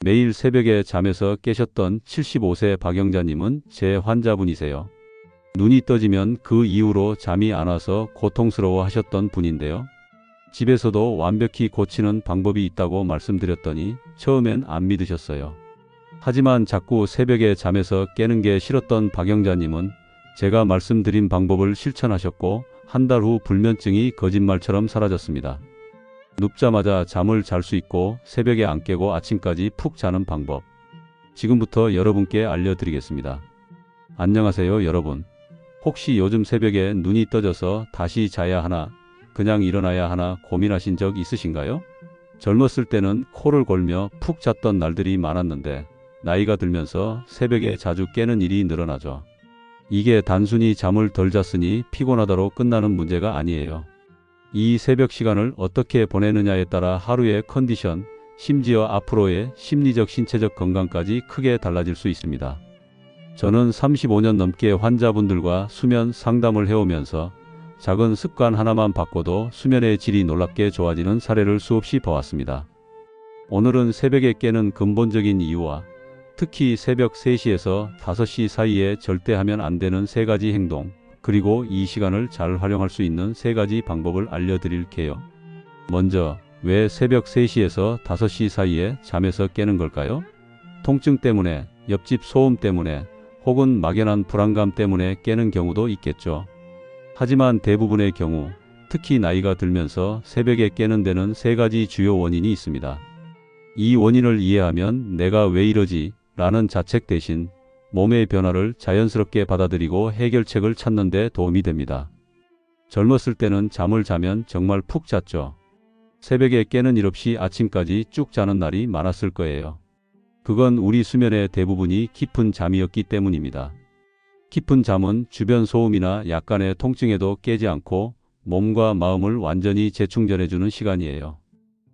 매일 새벽에 잠에서 깨셨던 75세 박영자님은 제 환자분이세요. 눈이 떠지면 그 이후로 잠이 안 와서 고통스러워 하셨던 분인데요. 집에서도 완벽히 고치는 방법이 있다고 말씀드렸더니 처음엔 안 믿으셨어요. 하지만 자꾸 새벽에 잠에서 깨는 게 싫었던 박영자님은 제가 말씀드린 방법을 실천하셨고 한 달 후 불면증이 거짓말처럼 사라졌습니다. 눕자마자 잠을 잘 수 있고 새벽에 안 깨고 아침까지 푹 자는 방법. 지금부터 여러분께 알려드리겠습니다. 안녕하세요 여러분. 혹시 요즘 새벽에 눈이 떠져서 다시 자야 하나 그냥 일어나야 하나 고민하신 적 있으신가요? 젊었을 때는 코를 골며 푹 잤던 날들이 많았는데 나이가 들면서 새벽에 자주 깨는 일이 늘어나죠. 이게 단순히 잠을 덜 잤으니 피곤하다로 끝나는 문제가 아니에요. 이 새벽 시간을 어떻게 보내느냐에 따라 하루의 컨디션, 심지어 앞으로의 심리적, 신체적 건강까지 크게 달라질 수 있습니다. 저는 35년 넘게 환자분들과 수면 상담을 해오면서 작은 습관 하나만 바꿔도 수면의 질이 놀랍게 좋아지는 사례를 수없이 봐왔습니다. 오늘은 새벽에 깨는 근본적인 이유와 특히 새벽 3시에서 5시 사이에 절대 하면 안 되는 3가지 행동, 그리고 이 시간을 잘 활용할 수 있는 3가지 방법을 알려드릴게요. 먼저, 왜 새벽 3시에서 5시 사이에 잠에서 깨는 걸까요? 통증 때문에, 옆집 소음 때문에, 혹은 막연한 불안감 때문에 깨는 경우도 있겠죠. 하지만 대부분의 경우, 특히 나이가 들면서 새벽에 깨는 데는 3가지 주요 원인이 있습니다. 이 원인을 이해하면 내가 왜 이러지? 라는 자책 대신 몸의 변화를 자연스럽게 받아들이고 해결책을 찾는 데 도움이 됩니다. 젊었을 때는 잠을 자면 정말 푹 잤죠. 새벽에 깨는 일 없이 아침까지 쭉 자는 날이 많았을 거예요. 그건 우리 수면의 대부분이 깊은 잠이었기 때문입니다. 깊은 잠은 주변 소음이나 약간의 통증에도 깨지 않고 몸과 마음을 완전히 재충전해주는 시간이에요.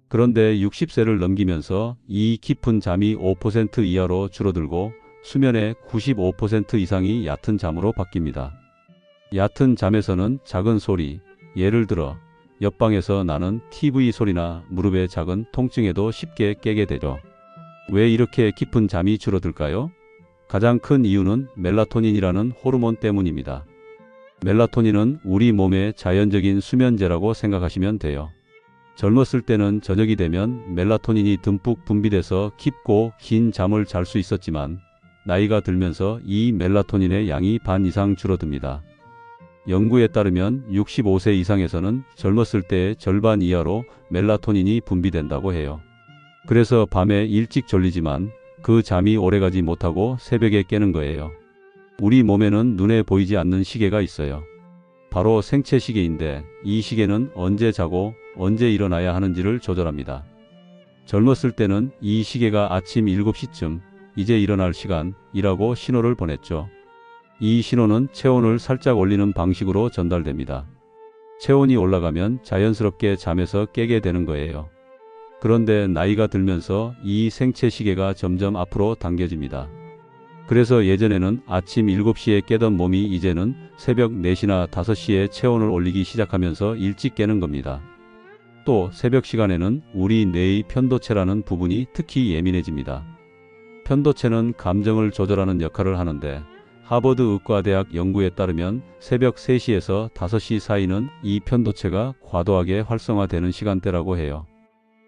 그런데 60세를 넘기면서 이 깊은 잠이 5% 이하로 줄어들고 수면의 95% 이상이 얕은 잠으로 바뀝니다. 얕은 잠에서는 작은 소리, 예를 들어 옆방에서 나는 TV 소리나 무릎의 작은 통증에도 쉽게 깨게 되죠. 왜 이렇게 깊은 잠이 줄어들까요? 가장 큰 이유는 멜라토닌이라는 호르몬 때문입니다. 멜라토닌은 우리 몸의 자연적인 수면제라고 생각하시면 돼요. 젊었을 때는 저녁이 되면 멜라토닌이 듬뿍 분비돼서 깊고 긴 잠을 잘 수 있었지만 나이가 들면서 이 멜라토닌의 양이 반 이상 줄어듭니다. 연구에 따르면 65세 이상에서는 젊었을 때의 절반 이하로 멜라토닌이 분비된다고 해요. 그래서 밤에 일찍 졸리지만 그 잠이 오래가지 못하고 새벽에 깨는 거예요. 우리 몸에는 눈에 보이지 않는 시계가 있어요. 바로 생체 시계인데 이 시계는 언제 자고 언제 일어나야 하는지를 조절합니다. 젊었을 때는 이 시계가 아침 7시쯤 이제 일어날 시간이라고 신호를 보냈죠. 이 신호는 체온을 살짝 올리는 방식으로 전달됩니다. 체온이 올라가면 자연스럽게 잠에서 깨게 되는 거예요. 그런데 나이가 들면서 이 생체 시계가 점점 앞으로 당겨집니다. 그래서 예전에는 아침 7시에 깨던 몸이 이제는 새벽 4시나 5시에 체온을 올리기 시작하면서 일찍 깨는 겁니다. 또 새벽 시간에는 우리 뇌의 편도체라는 부분이 특히 예민해집니다. 편도체는 감정을 조절하는 역할을 하는데 하버드 의과대학 연구에 따르면 새벽 3시에서 5시 사이는 이 편도체가 과도하게 활성화되는 시간대라고 해요.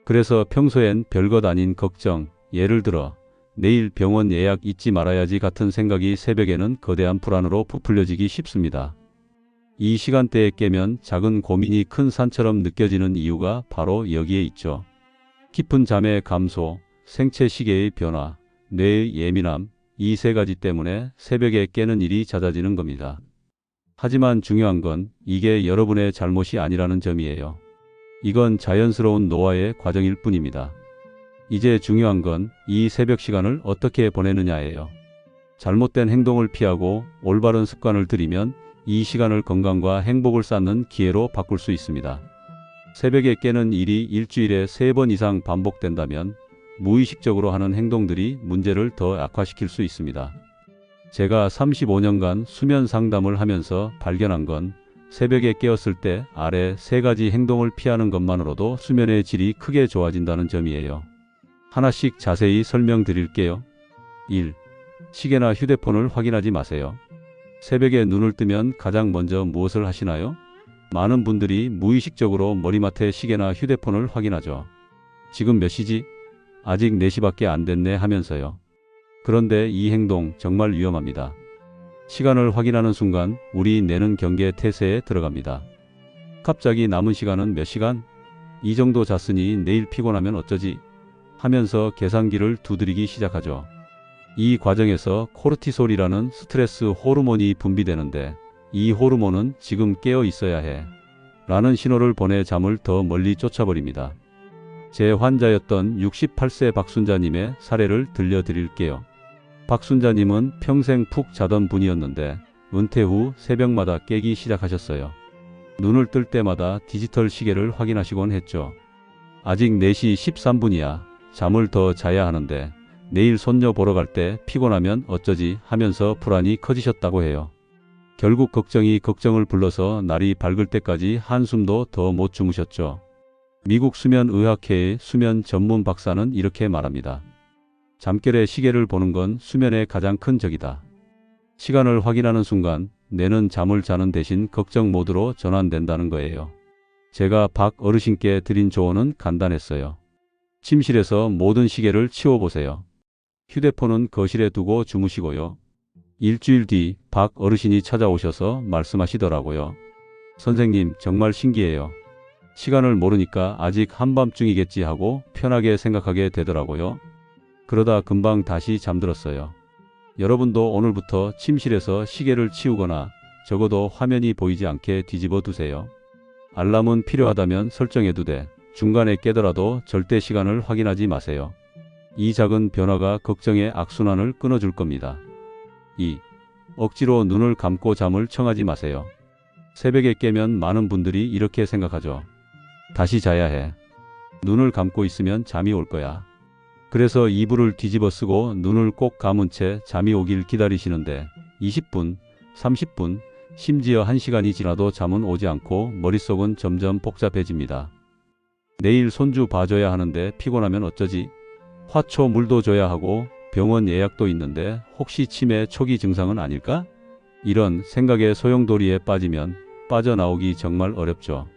그래서 평소엔 별것 아닌 걱정, 예를 들어 내일 병원 예약 잊지 말아야지 같은 생각이 새벽에는 거대한 불안으로 부풀려지기 쉽습니다. 이 시간대에 깨면 작은 고민이 큰 산처럼 느껴지는 이유가 바로 여기에 있죠. 깊은 잠의 감소, 생체 시계의 변화, 뇌의 예민함, 이 3가지 때문에 새벽에 깨는 일이 잦아지는 겁니다. 하지만 중요한 건 이게 여러분의 잘못이 아니라는 점이에요. 이건 자연스러운 노화의 과정일 뿐입니다. 이제 중요한 건 이 새벽 시간을 어떻게 보내느냐예요. 잘못된 행동을 피하고 올바른 습관을 들이면 이 시간을 건강과 행복을 쌓는 기회로 바꿀 수 있습니다. 새벽에 깨는 일이 일주일에 3번 이상 반복된다면 무의식적으로 하는 행동들이 문제를 더 악화시킬 수 있습니다. 제가 35년간 수면 상담을 하면서 발견한 건 새벽에 깨었을 때 아래 3가지 행동을 피하는 것만으로도 수면의 질이 크게 좋아진다는 점이에요. 하나씩 자세히 설명드릴게요. 1. 시계나 휴대폰을 확인하지 마세요. 새벽에 눈을 뜨면 가장 먼저 무엇을 하시나요? 많은 분들이 무의식적으로 머리맡에 시계나 휴대폰을 확인하죠. 지금 몇 시지? 아직 4시밖에 안 됐네 하면서요. 그런데 이 행동 정말 위험합니다. 시간을 확인하는 순간 우리 뇌는 경계 태세에 들어갑니다. 갑자기 남은 시간은 몇 시간? 이 정도 잤으니 내일 피곤하면 어쩌지? 하면서 계산기를 두드리기 시작하죠. 이 과정에서 코르티솔이라는 스트레스 호르몬이 분비되는데 이 호르몬은 지금 깨어 있어야 해 라는 신호를 보내 잠을 더 멀리 쫓아버립니다. 제 환자였던 68세 박순자님의 사례를 들려드릴게요. 박순자님은 평생 푹 자던 분이었는데 은퇴 후 새벽마다 깨기 시작하셨어요. 눈을 뜰 때마다 디지털 시계를 확인하시곤 했죠. 아직 4시 13분이야. 잠을 더 자야 하는데 내일 손녀 보러 갈 때 피곤하면 어쩌지 하면서 불안이 커지셨다고 해요. 결국 걱정이 걱정을 불러서 날이 밝을 때까지 한숨도 더 못 주무셨죠. 미국 수면의학회의 수면 전문 박사는 이렇게 말합니다. 잠결에 시계를 보는 건 수면의 가장 큰 적이다. 시간을 확인하는 순간 뇌는 잠을 자는 대신 걱정 모드로 전환된다는 거예요. 제가 박 어르신께 드린 조언은 간단했어요. 침실에서 모든 시계를 치워보세요. 휴대폰은 거실에 두고 주무시고요. 일주일 뒤 박 어르신이 찾아오셔서 말씀하시더라고요. 선생님, 정말 신기해요. 시간을 모르니까 아직 한밤중이겠지 하고 편하게 생각하게 되더라고요. 그러다 금방 다시 잠들었어요. 여러분도 오늘부터 침실에서 시계를 치우거나 적어도 화면이 보이지 않게 뒤집어 두세요. 알람은 필요하다면 설정해도 돼. 중간에 깨더라도 절대 시간을 확인하지 마세요. 이 작은 변화가 걱정의 악순환을 끊어줄 겁니다. 2. 억지로 눈을 감고 잠을 청하지 마세요. 새벽에 깨면 많은 분들이 이렇게 생각하죠. 다시 자야 해. 눈을 감고 있으면 잠이 올 거야. 그래서 이불을 뒤집어 쓰고 눈을 꼭 감은 채 잠이 오길 기다리시는데 20분, 30분, 심지어 1시간이 지나도 잠은 오지 않고 머릿속은 점점 복잡해집니다. 내일 손주 봐줘야 하는데 피곤하면 어쩌지? 화초 물도 줘야 하고 병원 예약도 있는데 혹시 치매 초기 증상은 아닐까? 이런 생각의 소용돌이에 빠지면 빠져나오기 정말 어렵죠.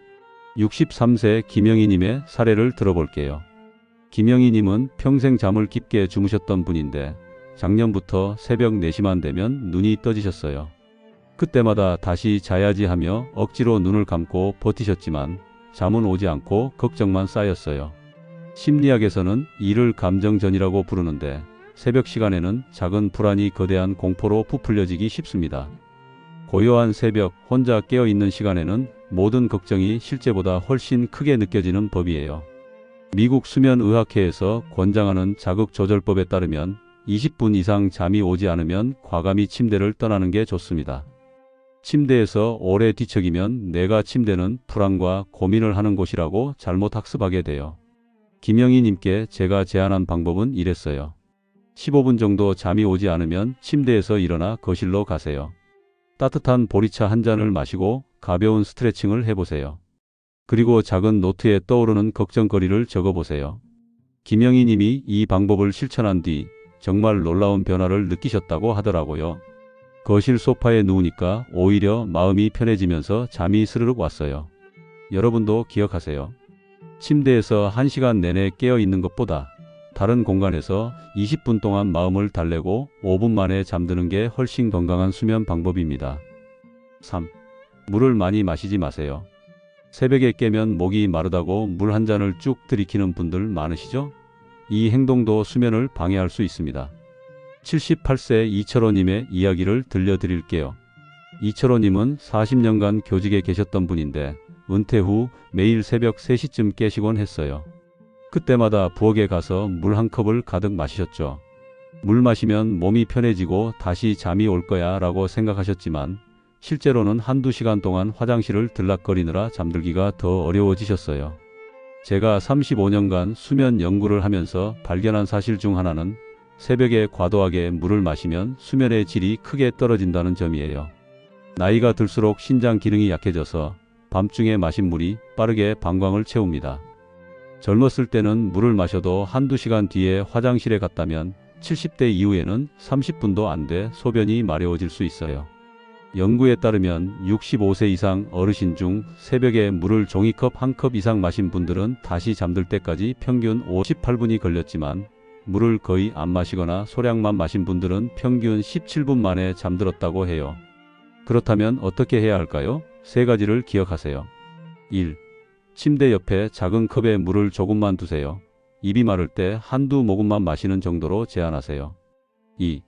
63세 김영희님의 사례를 들어볼게요. 김영희님은 평생 잠을 깊게 주무셨던 분인데 작년부터 새벽 4시만 되면 눈이 떠지셨어요. 그때마다 다시 자야지 하며 억지로 눈을 감고 버티셨지만 잠은 오지 않고 걱정만 쌓였어요. 심리학에서는 이를 감정전이라고 부르는데 새벽 시간에는 작은 불안이 거대한 공포로 부풀려지기 쉽습니다. 고요한 새벽, 혼자 깨어있는 시간에는 모든 걱정이 실제보다 훨씬 크게 느껴지는 법이에요. 미국 수면의학회에서 권장하는 자극조절법에 따르면 20분 이상 잠이 오지 않으면 과감히 침대를 떠나는 게 좋습니다. 침대에서 오래 뒤척이면 뇌가 침대는 불안과 고민을 하는 곳이라고 잘못 학습하게 돼요. 김영희님께 제가 제안한 방법은 이랬어요. 15분 정도 잠이 오지 않으면 침대에서 일어나 거실로 가세요. 따뜻한 보리차 한 잔을 마시고 가벼운 스트레칭을 해보세요. 그리고 작은 노트에 떠오르는 걱정거리를 적어보세요. 김영희님이 이 방법을 실천한 뒤 정말 놀라운 변화를 느끼셨다고 하더라고요. 거실 소파에 누우니까 오히려 마음이 편해지면서 잠이 스르륵 왔어요. 여러분도 기억하세요. 침대에서 1시간 내내 깨어있는 것보다 다른 공간에서 20분 동안 마음을 달래고 5분 만에 잠드는 게 훨씬 건강한 수면 방법입니다. 3. 물을 많이 마시지 마세요. 새벽에 깨면 목이 마르다고 물 한 잔을 쭉 들이키는 분들 많으시죠? 이 행동도 수면을 방해할 수 있습니다. 78세 이철호님의 이야기를 들려드릴게요. 이철호님은 40년간 교직에 계셨던 분인데 은퇴 후 매일 새벽 3시쯤 깨시곤 했어요. 그때마다 부엌에 가서 물 한 컵을 가득 마시셨죠. 물 마시면 몸이 편해지고 다시 잠이 올 거야 라고 생각하셨지만 실제로는 한두 시간 동안 화장실을 들락거리느라 잠들기가 더 어려워지셨어요. 제가 35년간 수면 연구를 하면서 발견한 사실 중 하나는 새벽에 과도하게 물을 마시면 수면의 질이 크게 떨어진다는 점이에요. 나이가 들수록 신장 기능이 약해져서 밤중에 마신 물이 빠르게 방광을 채웁니다. 젊었을 때는 물을 마셔도 한두 시간 뒤에 화장실에 갔다면 70대 이후에는 30분도 안 돼 소변이 마려워질 수 있어요. 연구에 따르면 65세 이상 어르신 중 새벽에 물을 종이컵 한 컵 이상 마신 분들은 다시 잠들 때까지 평균 58분이 걸렸지만 물을 거의 안 마시거나 소량만 마신 분들은 평균 17분 만에 잠들었다고 해요. 그렇다면 어떻게 해야 할까요? 세 가지를 기억하세요. 1. 침대 옆에 작은 컵에 물을 조금만 두세요. 입이 마를 때 한두 모금만 마시는 정도로 제한하세요. 2.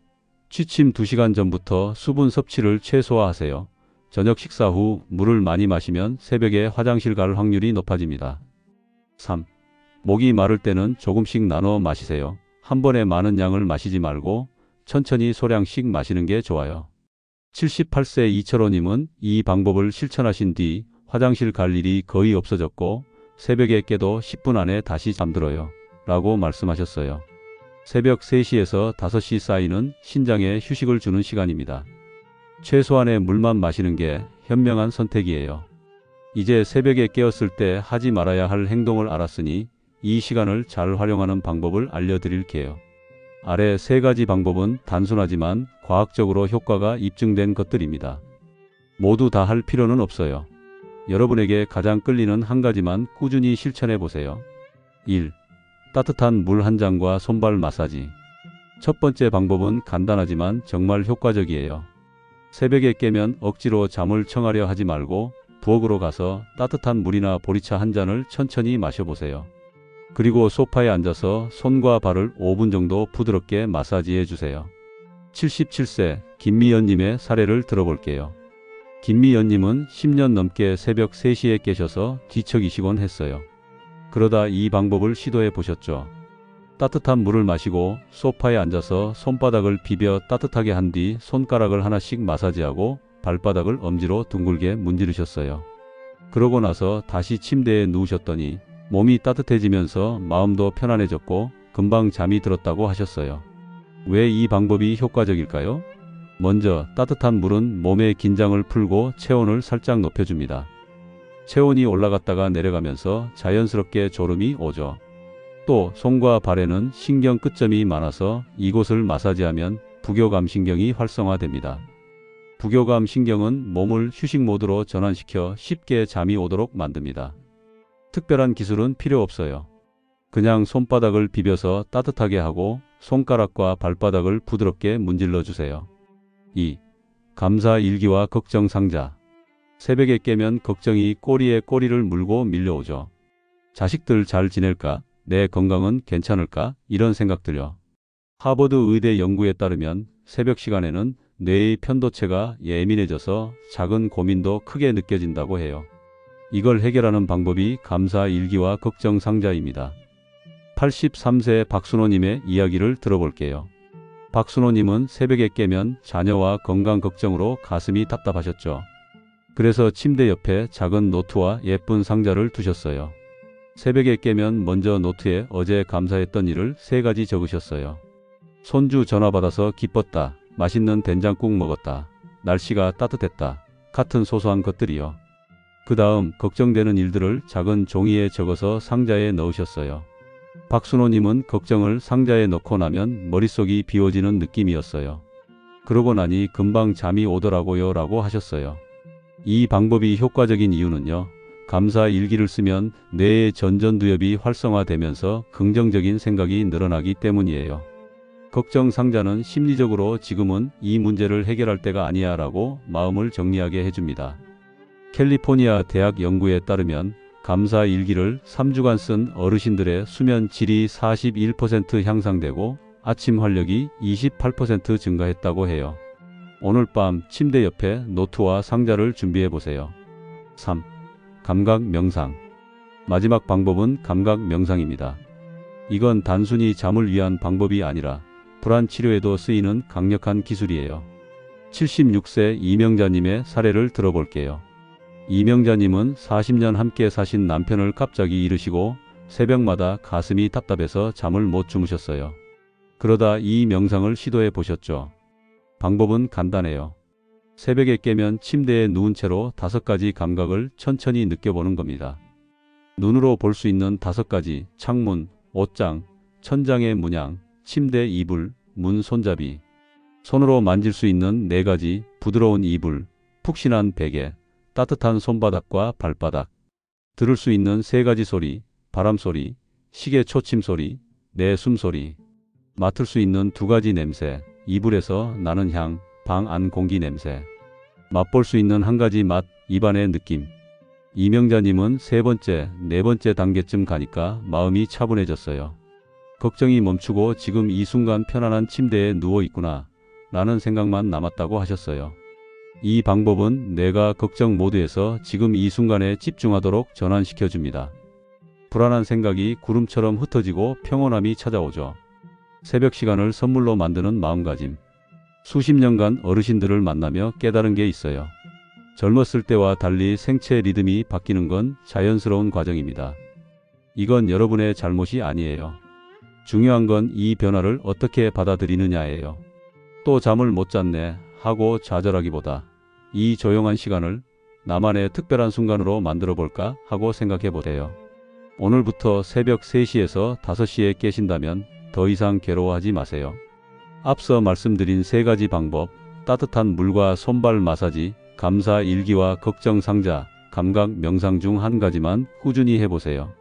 취침 2시간 전부터 수분 섭취를 최소화하세요. 저녁 식사 후 물을 많이 마시면 새벽에 화장실 갈 확률이 높아집니다. 3. 목이 마를 때는 조금씩 나눠 마시세요. 한 번에 많은 양을 마시지 말고 천천히 소량씩 마시는 게 좋아요. 78세 이철호님은 이 방법을 실천하신 뒤 화장실 갈 일이 거의 없어졌고 새벽에 깨도 10분 안에 다시 잠들어요. 라고 말씀하셨어요. 새벽 3시에서 5시 사이는 신장에 휴식을 주는 시간입니다. 최소한의 물만 마시는 게 현명한 선택이에요. 이제 새벽에 깨었을 때 하지 말아야 할 행동을 알았으니 이 시간을 잘 활용하는 방법을 알려드릴게요. 아래 3가지 방법은 단순하지만 과학적으로 효과가 입증된 것들입니다. 모두 다 할 필요는 없어요. 여러분에게 가장 끌리는 한 가지만 꾸준히 실천해 보세요. 1. 따뜻한 물 한 잔과 손발 마사지. 첫 번째 방법은 간단하지만 정말 효과적이에요. 새벽에 깨면 억지로 잠을 청하려 하지 말고 부엌으로 가서 따뜻한 물이나 보리차 한 잔을 천천히 마셔보세요. 그리고 소파에 앉아서 손과 발을 5분 정도 부드럽게 마사지해 주세요. 77세 김미연님의 사례를 들어볼게요. 김미연님은 10년 넘게 새벽 3시에 깨셔서 뒤척이시곤 했어요. 그러다 이 방법을 시도해 보셨죠. 따뜻한 물을 마시고 소파에 앉아서 손바닥을 비벼 따뜻하게 한 뒤 손가락을 하나씩 마사지하고 발바닥을 엄지로 둥글게 문지르셨어요. 그러고 나서 다시 침대에 누우셨더니 몸이 따뜻해지면서 마음도 편안해졌고 금방 잠이 들었다고 하셨어요. 왜 이 방법이 효과적일까요? 먼저 따뜻한 물은 몸의 긴장을 풀고 체온을 살짝 높여줍니다. 체온이 올라갔다가 내려가면서 자연스럽게 졸음이 오죠. 또 손과 발에는 신경 끝점이 많아서 이곳을 마사지하면 부교감 신경이 활성화됩니다. 부교감 신경은 몸을 휴식 모드로 전환시켜 쉽게 잠이 오도록 만듭니다. 특별한 기술은 필요 없어요. 그냥 손바닥을 비벼서 따뜻하게 하고 손가락과 발바닥을 부드럽게 문질러 주세요. 2. 감사 일기와 걱정 상자. 새벽에 깨면 걱정이 꼬리에 꼬리를 물고 밀려오죠. 자식들 잘 지낼까? 내 건강은 괜찮을까? 이런 생각들요. 하버드 의대 연구에 따르면 새벽 시간에는 뇌의 편도체가 예민해져서 작은 고민도 크게 느껴진다고 해요. 이걸 해결하는 방법이 감사 일기와 걱정 상자입니다. 83세 박순호님의 이야기를 들어볼게요. 박순호님은 새벽에 깨면 자녀와 건강 걱정으로 가슴이 답답하셨죠. 그래서 침대 옆에 작은 노트와 예쁜 상자를 두셨어요. 새벽에 깨면 먼저 노트에 어제 감사했던 일을 3가지 적으셨어요. 손주 전화 받아서 기뻤다. 맛있는 된장국 먹었다. 날씨가 따뜻했다. 같은 소소한 것들이요. 그 다음 걱정되는 일들을 작은 종이에 적어서 상자에 넣으셨어요. 박순호님은 걱정을 상자에 넣고 나면 머릿속이 비워지는 느낌이었어요. 그러고 나니 금방 잠이 오더라고요 라고 하셨어요. 이 방법이 효과적인 이유는요. 감사 일기를 쓰면 뇌의 전전두엽이 활성화되면서 긍정적인 생각이 늘어나기 때문이에요. 걱정 상자는 심리적으로 지금은 이 문제를 해결할 때가 아니야 라고 마음을 정리하게 해줍니다. 캘리포니아 대학 연구에 따르면 감사 일기를 3주간 쓴 어르신들의 수면 질이 41% 향상되고 아침 활력이 28% 증가했다고 해요. 오늘 밤 침대 옆에 노트와 상자를 준비해 보세요. 3. 감각 명상. 마지막 방법은 감각 명상입니다. 이건 단순히 잠을 위한 방법이 아니라 불안 치료에도 쓰이는 강력한 기술이에요. 76세 이명자님의 사례를 들어볼게요. 이명자님은 40년 함께 사신 남편을 갑자기 잃으시고 새벽마다 가슴이 답답해서 잠을 못 주무셨어요. 그러다 이 명상을 시도해 보셨죠. 방법은 간단해요. 새벽에 깨면 침대에 누운 채로 5가지 감각을 천천히 느껴보는 겁니다. 눈으로 볼 수 있는 5가지 창문, 옷장, 천장의 문양, 침대 이불, 문 손잡이. 손으로 만질 수 있는 4가지 부드러운 이불, 푹신한 베개, 따뜻한 손바닥과 발바닥. 들을 수 있는 3가지 소리, 바람 소리, 시계 초침 소리, 내 숨소리. 맡을 수 있는 2가지 냄새, 이불에서 나는 향, 방 안 공기 냄새. 맛볼 수 있는 1가지 맛, 입안의 느낌. 이명자님은 3번째, 4번째 단계쯤 가니까 마음이 차분해졌어요. 걱정이 멈추고 지금 이 순간 편안한 침대에 누워 있구나 라는 생각만 남았다고 하셨어요. 이 방법은 내가 걱정 모드에서 지금 이 순간에 집중하도록 전환시켜줍니다. 불안한 생각이 구름처럼 흩어지고 평온함이 찾아오죠. 새벽 시간을 선물로 만드는 마음가짐. 수십 년간 어르신들을 만나며 깨달은 게 있어요. 젊었을 때와 달리 생체 리듬이 바뀌는 건 자연스러운 과정입니다. 이건 여러분의 잘못이 아니에요. 중요한 건 이 변화를 어떻게 받아들이느냐예요. 또 잠을 못 잤네 하고 좌절하기보다 이 조용한 시간을 나만의 특별한 순간으로 만들어 볼까 하고 생각해 보세요. 오늘부터 새벽 3시에서 5시에 깨신다면 더 이상 괴로워하지 마세요. 앞서 말씀드린 3가지 방법, 따뜻한 물과 손발 마사지, 감사 일기와 걱정 상자, 감각 명상 중 1가지만 꾸준히 해보세요.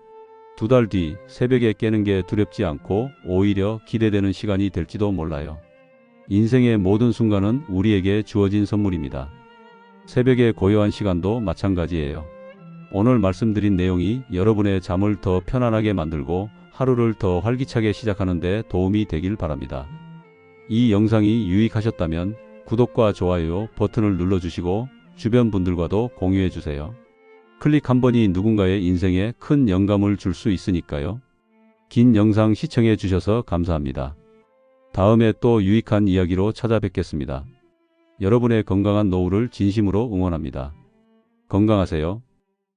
2달 뒤 새벽에 깨는 게 두렵지 않고 오히려 기대되는 시간이 될지도 몰라요. 인생의 모든 순간은 우리에게 주어진 선물입니다. 새벽의 고요한 시간도 마찬가지예요. 오늘 말씀드린 내용이 여러분의 잠을 더 편안하게 만들고 하루를 더 활기차게 시작하는 데 도움이 되길 바랍니다. 이 영상이 유익하셨다면 구독과 좋아요 버튼을 눌러주시고 주변 분들과도 공유해주세요. 클릭 한 번이 누군가의 인생에 큰 영감을 줄 수 있으니까요. 긴 영상 시청해 주셔서 감사합니다. 다음에 또 유익한 이야기로 찾아뵙겠습니다. 여러분의 건강한 노후를 진심으로 응원합니다. 건강하세요.